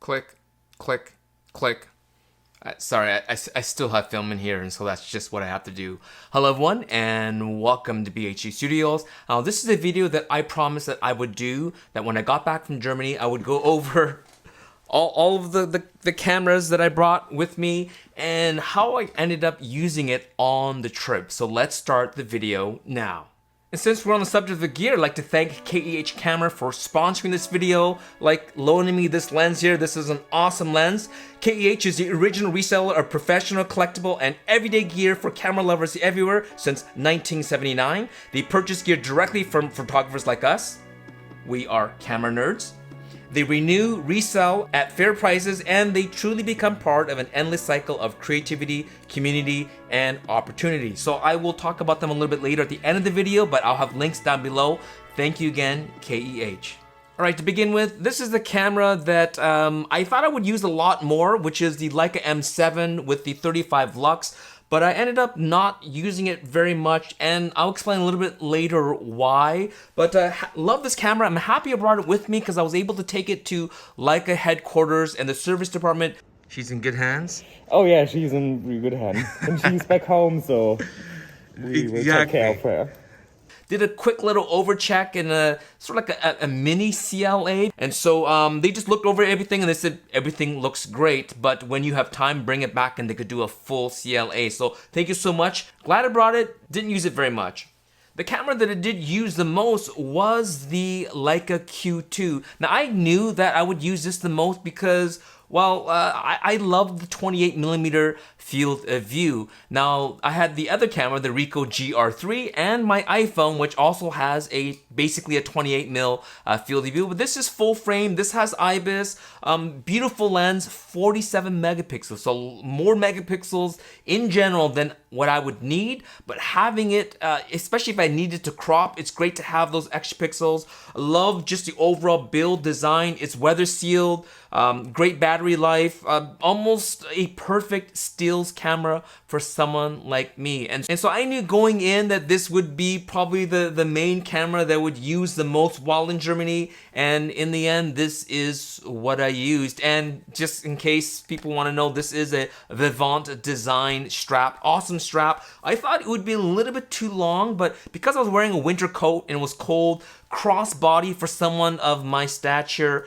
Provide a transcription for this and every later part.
click, click, click. Sorry, I still have film in here, and so that's just what I have to do. Hello everyone, and welcome to BHG Studios. Now, this is a video that I promised that I would do, that when I got back from Germany, I would go over all of the cameras that I brought with me and how I ended up using it on the trip. So let's start the video now. And since we're on the subject of the gear, I'd like to thank KEH Camera for sponsoring this video, like loaning me this lens here. This is an awesome lens. KEH is the original reseller of professional, collectible, and everyday gear for camera lovers everywhere since 1979. They purchase gear directly from photographers like us. We are camera nerds. They renew, resell at fair prices, and they truly become part of an endless cycle of creativity, community, and opportunity. So I will talk about them a little bit later at the end of the video, but I'll have links down below. Thank you again, KEH. All right, to begin with, this is the camera that I thought I would use a lot more, which is the Leica M7 with the 35 lux. But I ended up not using it very much, and I'll explain a little bit later why. But love this camera. I'm happy I brought it with me because I was able to take it to Leica headquarters and the service department. She's in good hands? Oh yeah, she's in really good hands. And she's back home, so we will take care of her. Did a quick little overcheck in a sort of like a mini CLA, and so they just looked over everything and they said everything looks great, but when you have time, bring it back and they could do a full CLA. So thank you so much. Glad I brought it. Didn't use it very much. The camera that I did use the most was the Leica Q2. Now I knew that I would use this the most because, well, I love the 28mm field of view. Now, I had the other camera, the Ricoh GR3, and my iPhone, which also has basically a 28mm field of view. But this is full frame. This has IBIS. Beautiful lens, 47 megapixels. So more megapixels in general than what I would need. But having it, especially if I needed to crop, it's great to have those extra pixels. I love just the overall build design. It's weather sealed. Great battery life, almost a perfect stills camera for someone like me. And so I knew going in that this would be probably the main camera that I would use the most while in Germany. And in the end, this is what I used. And just in case people want to know, this is a Vivant design strap. Awesome strap. I thought it would be a little bit too long, but because I was wearing a winter coat and it was cold, crossbody for someone of my stature,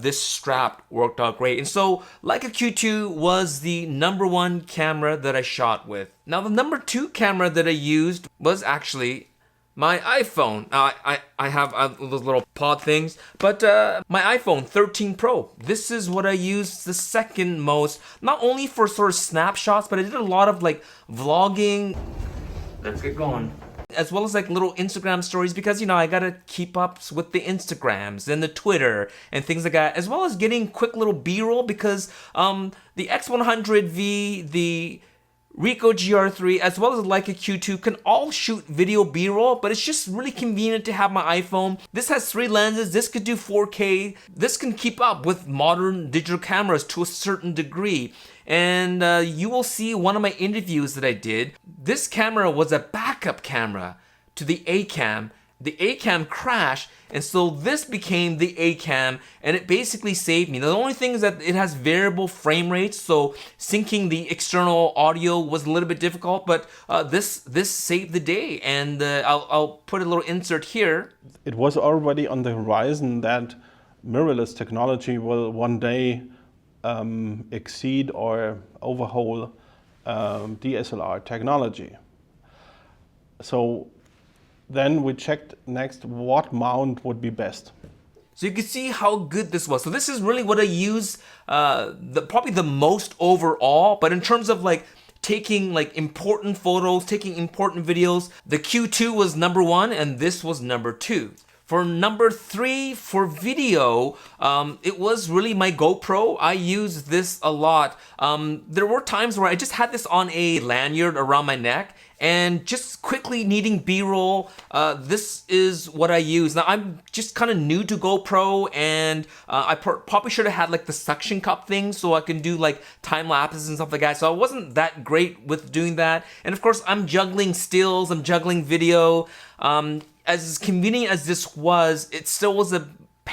this strap worked out great. And so Leica Q2 was the #1 camera that I shot with. Now the #2 camera that I used was actually my iPhone. I have those little pod things, but my iPhone 13 Pro. This is what I used the second most, not only for sort of snapshots, but I did a lot of like vlogging. Let's get going. As well as like little Instagram stories, because, you know, I gotta keep up with the Instagrams and the Twitter and things like that, as well as getting quick little B-roll, because the X100V, the Ricoh GR3, as well as the Leica Q2 can all shoot video B-roll, but it's just really convenient to have my iPhone. This has 3 lenses. This could do 4K. This can keep up with modern digital cameras to a certain degree. And you will see one of my interviews that I did. This camera was a backup camera to the A-cam. The A-cam crashed, and so this became the A-cam, and it basically saved me. Now, the only thing is that it has variable frame rates, so syncing the external audio was a little bit difficult, but this saved the day, and I'll put a little insert here. It was already on the horizon that mirrorless technology will one day exceed or overhaul DSLR technology. So then we checked next what mount would be best. So you can see how good this was. So this is really what I use probably the most overall, but in terms of like taking like important photos, taking important videos, the Q2 was #1 and this was #2. For #3 for video, it was really my GoPro. I used this a lot. There were times where I just had this on a lanyard around my neck and just quickly needing B-roll. This is what I use. Now I'm just kind of new to GoPro, and I probably should have had like the suction cup thing so I can do like time lapses and stuff like that. So I wasn't that great with doing that. And of course I'm juggling stills, I'm juggling video. As convenient as this was, it still was a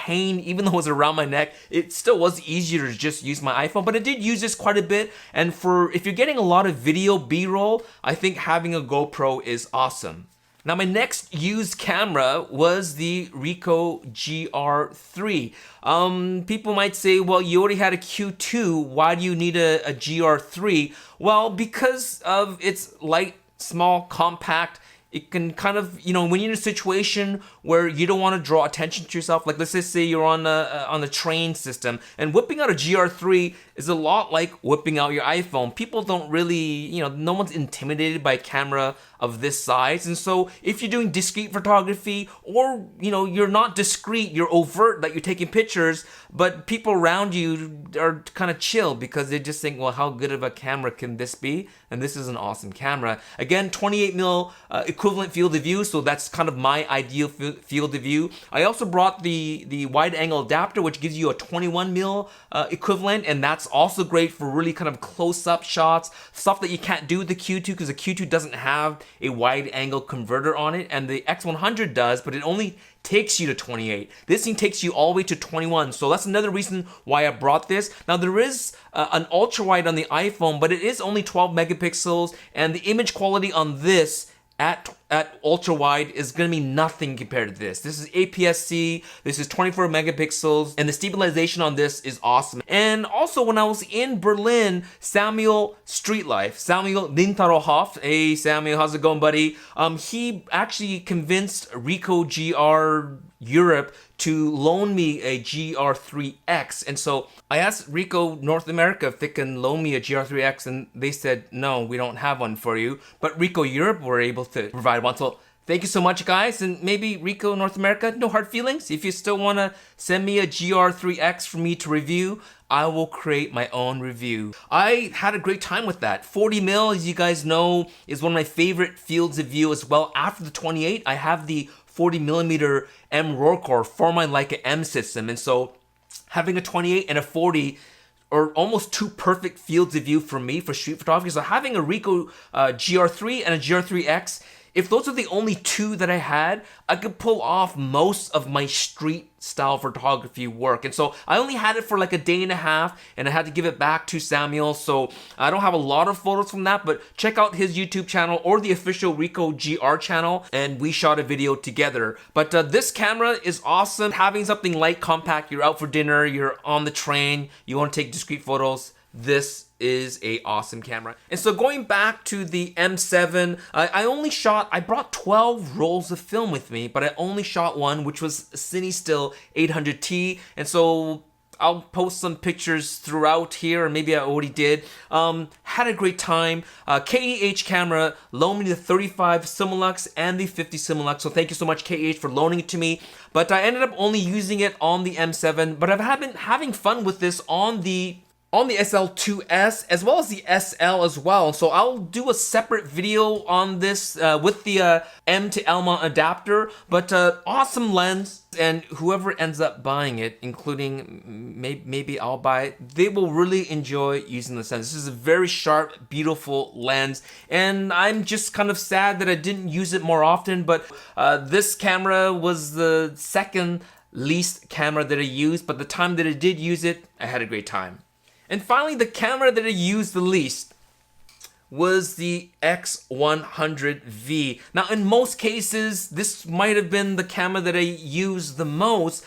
pain, even though it was around my neck. It still was easier to just use my iPhone, but I did use this quite a bit. And if you're getting a lot of video B-roll, I think having a GoPro is awesome. Now my next used camera was the Ricoh GR3. People might say, well, you already had a Q2, why do you need a GR3? Well, because of its light, small, compact, it can kind of, when you're in a situation where you don't want to draw attention to yourself, like let's just say you're on the train system, and whipping out a GR3 is a lot like whipping out your iPhone. People don't really, no one's intimidated by a camera of this size. And so if you're doing discreet photography, or you're not discreet, you're overt that you're taking pictures, but people around you are kind of chill because they just think, well, how good of a camera can this be? And this is an awesome camera. Again, 28mm equivalent field of view, so that's kind of my ideal field of view. I also brought the wide angle adapter, which gives you a 21mm equivalent, and that's also great for really kind of close-up shots, stuff that you can't do with the Q2 because the Q2 doesn't have a wide angle converter on it, and the X100 does, but it only takes you to 28. This thing takes you all the way to 21, so that's another reason why I brought this. Now there is an ultra wide on the iPhone, but it is only 12 megapixels, and the image quality on this at ultra wide is going to be nothing compared to this. This is APS-C, this is 24 megapixels, and the stabilization on this is awesome. And also when I was in Berlin, Samuel Lintaro Hoff, hey Samuel, how's it going, buddy? He actually convinced Ricoh GR Europe to loan me a GR3X, and so I asked Ricoh North America if they can loan me a GR3X, and they said no, we don't have one for you, but Ricoh Europe were able to provide one. So thank you so much, guys, and maybe Ricoh North America, no hard feelings. If you still want to send me a GR3X for me to review, I will create my own review. I had a great time with that. 40mm, as you guys know, is one of my favorite fields of view as well. After the 28, I have the 40mm M RAW core for my Leica M system, and so having a 28 and a 40 are almost two perfect fields of view for me for street photography. So having a Ricoh GR3 and a GR3X, if those are the only two that I had, I could pull off most of my street style photography work. And so I only had it for like a day and a half, and I had to give it back to Samuel. So I don't have a lot of photos from that, but check out his YouTube channel or the official Ricoh GR channel, and we shot a video together. But this camera is awesome. Having something light, compact, you're out for dinner, you're on the train, you want to take discrete photos, this is a awesome camera. And so going back to the M7, I brought 12 rolls of film with me, but I only shot one, which was CineStill 800T. And so I'll post some pictures throughout here, or maybe I already did. Had a great time. KEH camera loaned me the 35 Similux and the 50 Similux, so thank you so much KEH for loaning it to me. But I ended up only using it on the M7, but I've been having fun with this on the SL2S as well as the SL as well. So I'll do a separate video on this with the M to L mount adapter, but awesome lens, and whoever ends up buying it, including maybe I'll buy it, they will really enjoy using this lens. This is a very sharp, beautiful lens, and I'm just kind of sad that I didn't use it more often, but this camera was the second least camera that I used, but the time that I did use it, I had a great time. And finally, the camera that I used the least was the X100V. Now, in most cases, this might have been the camera that I used the most.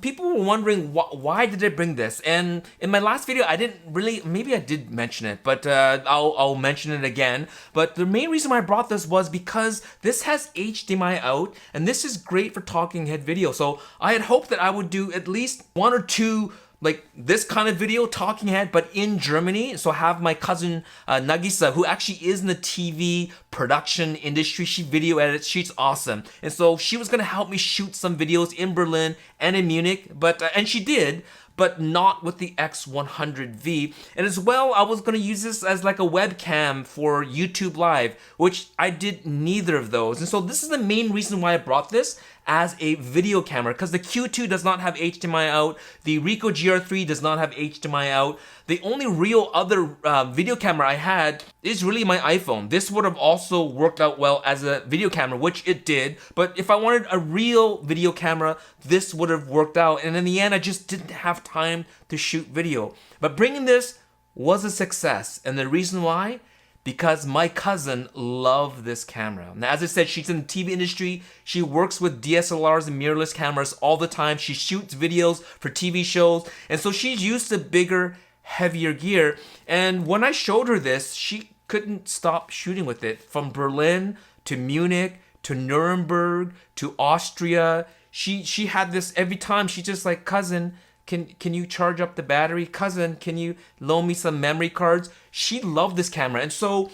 People were wondering why did I bring this? And in my last video, I didn't really, maybe I did mention it, but I'll mention it again. But the main reason why I brought this was because this has HDMI out, and this is great for talking head video. So I had hoped that I would do at least one or two like this kind of video, talking head, but in Germany. So I have my cousin Nagisa, who actually is in the TV production industry. She video edits, she's awesome. And so she was gonna help me shoot some videos in Berlin and in Munich, but and she did, but not with the X100V. And as well, I was gonna use this as like a webcam for YouTube Live, which I did neither of those. And so this is the main reason why I brought this. as a video camera, because the Q2 does not have HDMI out, the Ricoh GR3 does not have HDMI out. The only real other video camera I had is really my iPhone. This would have also worked out well as a video camera, which it did, but if I wanted a real video camera, this would have worked out, and in the end, I just didn't have time to shoot video. But bringing this was a success, and the reason why? Because my cousin loved this camera. Now, as I said, she's in the TV industry. She works with DSLRs and mirrorless cameras all the time. She shoots videos for TV shows, and so she's used to bigger, heavier gear. And when I showed her this, she couldn't stop shooting with it. From Berlin to Munich to Nuremberg to Austria, she had this every time. She's just like, cousin, can you charge up the battery? Cousin, can you loan me some memory cards? She loved this camera. And so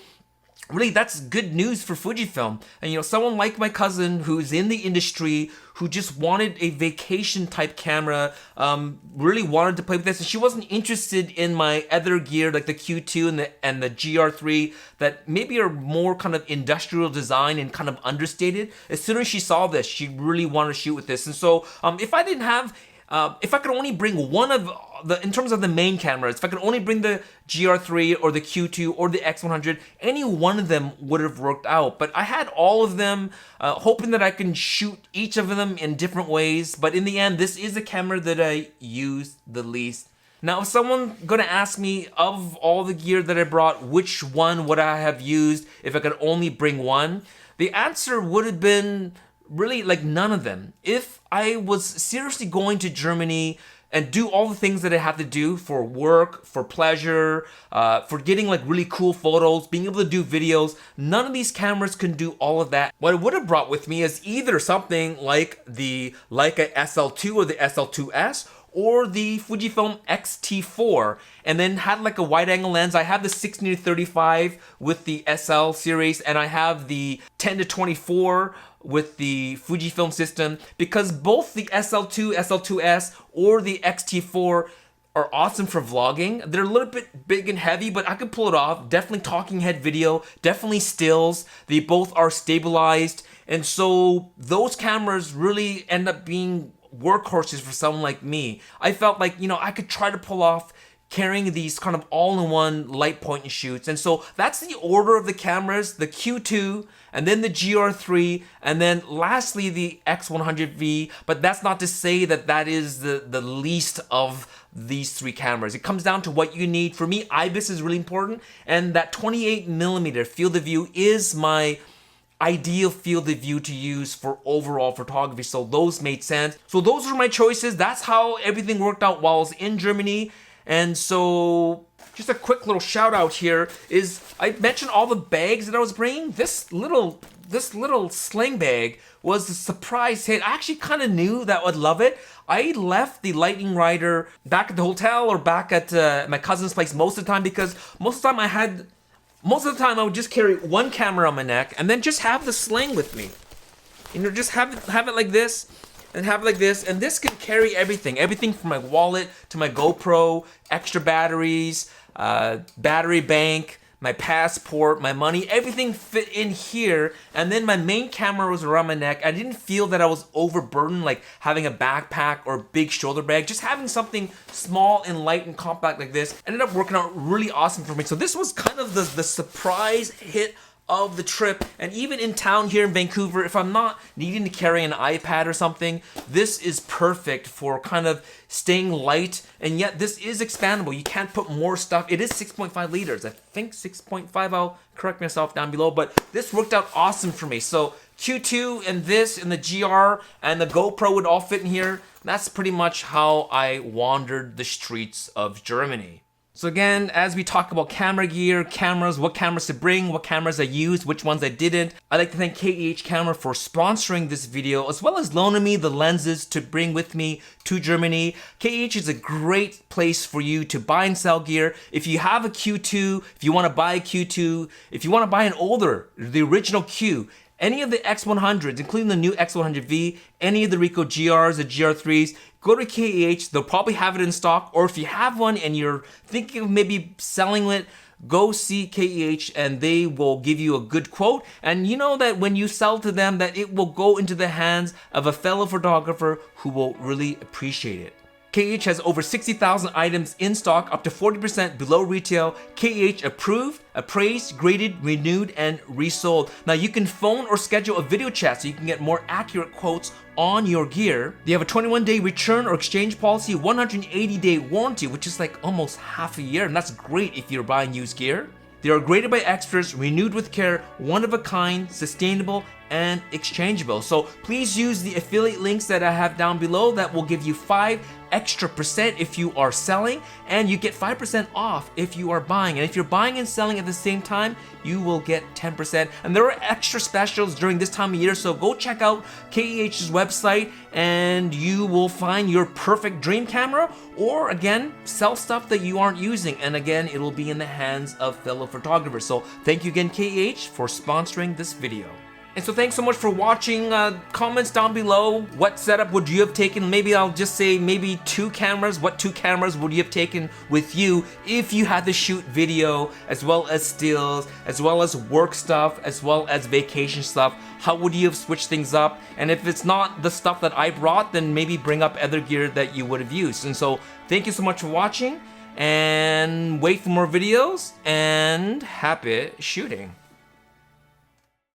really that's good news for Fujifilm. And you know, someone like my cousin who's in the industry, who just wanted a vacation type camera, really wanted to play with this. And she wasn't interested in my other gear like the Q2 and the GR3 that maybe are more kind of industrial design and kind of understated. As soon as she saw this, she really wanted to shoot with this. And so if I didn't have if I could only bring one of the, in terms of the main cameras, if I could only bring the GR3 or the Q2 or the X100, any one of them would have worked out. But I had all of them, hoping that I can shoot each of them in different ways. But in the end, this is the camera that I use the least. Now, if someone gonna ask me, of all the gear that I brought, which one would I have used if I could only bring one? The answer would have been really like none of them. If I was seriously going to Germany and do all the things that I have to do for work, for pleasure, for getting like really cool photos, being able to do videos, none of these cameras can do all of that. What I would have brought with me is either something like the Leica SL2 or the SL2S, or the Fujifilm X-T4, and then had like a wide angle lens. I have the 16-35 with the SL series, and I have the 10-24 with the Fujifilm system, because both the SL2, SL2S, or the X-T4 are awesome for vlogging. They're a little bit big and heavy, but I could pull it off. Definitely talking head video, definitely stills. They both are stabilized, and so those cameras really end up being workhorses for someone like me. I felt like, you know, I could try to pull off carrying these kind of all-in-one light point and shoots. And so that's the order of the cameras: the Q2, and then the GR3, and then lastly the X100V. But that's not to say that that is the least of these three cameras. It comes down to what you need. For me, IBIS is really important, and that 28mm field of view is my ideal field of view to use for overall photography, so those made sense. So those were my choices. That's how everything worked out while I was in Germany. And so just a quick little shout out here is, I mentioned all the bags that I was bringing. This little sling bag was a surprise hit. I actually kind of knew that I would love it. I left the Lightning Rider back at the hotel or back at my cousin's place most of the time, because most of the time I would just carry one camera on my neck and then just have the sling with me. You know, just have it like this and have it like this, and this can carry everything from my wallet to my GoPro, extra batteries, battery bank, my passport, my money, everything fit in here. And then my main camera was around my neck. I didn't feel that I was overburdened, like having a backpack or big shoulder bag. Just having something small and light and compact like this ended up working out really awesome for me. So this was kind of the surprise hit of the trip. And even in town here in Vancouver, if I'm not needing to carry an iPad or something, this is perfect for kind of staying light, and yet this is expandable. You can't put more stuff. It is 6.5 liters. I think 6.5, I'll correct myself down below, but this worked out awesome for me. So Q2 and this and the GR and the GoPro would all fit in here. That's pretty much how I wandered the streets of Germany. So again, as we talk about camera gear, cameras, what cameras to bring, what cameras I used, which ones I didn't, I'd like to thank KEH Camera for sponsoring this video, as well as loaning me the lenses to bring with me to Germany. KEH is a great place for you to buy and sell gear. If you have a Q2, if you want to buy a Q2, if you want to buy an older, the original Q, any of the X100s, including the new X100V, any of the Ricoh GRs, the GR3s, go to KEH. They'll probably have it in stock. Or if you have one and you're thinking of maybe selling it, go see KEH and they will give you a good quote. And you know that when you sell to them, that it will go into the hands of a fellow photographer who will really appreciate it. KEH has over 60,000 items in stock, up to 40% below retail. KEH approved, appraised, graded, renewed, and resold. Now you can phone or schedule a video chat so you can get more accurate quotes on your gear. They have a 21-day return or exchange policy, 180-day warranty, which is like almost half a year, and that's great if you're buying used gear. They are graded by experts, renewed with care, one of a kind, sustainable, and exchangeable. So please use the affiliate links that I have down below. That will give you 5% extra if you are selling, and you get 5% off if you are buying. And if you're buying and selling at the same time, you will get 10%. And there are extra specials during this time of year, so go check out KEH's website and you will find your perfect dream camera, or again, sell stuff that you aren't using. And again, it will be in the hands of fellow photographers. So thank you again, KEH, for sponsoring this video. And so thanks so much for watching. Comments down below. What setup would you have taken? Maybe I'll just say maybe 2 cameras. What 2 cameras would you have taken with you if you had to shoot video, as well as stills, as well as work stuff, as well as vacation stuff? How would you have switched things up? And if it's not the stuff that I brought, then maybe bring up other gear that you would have used. And so thank you so much for watching, and wait for more videos, and happy shooting.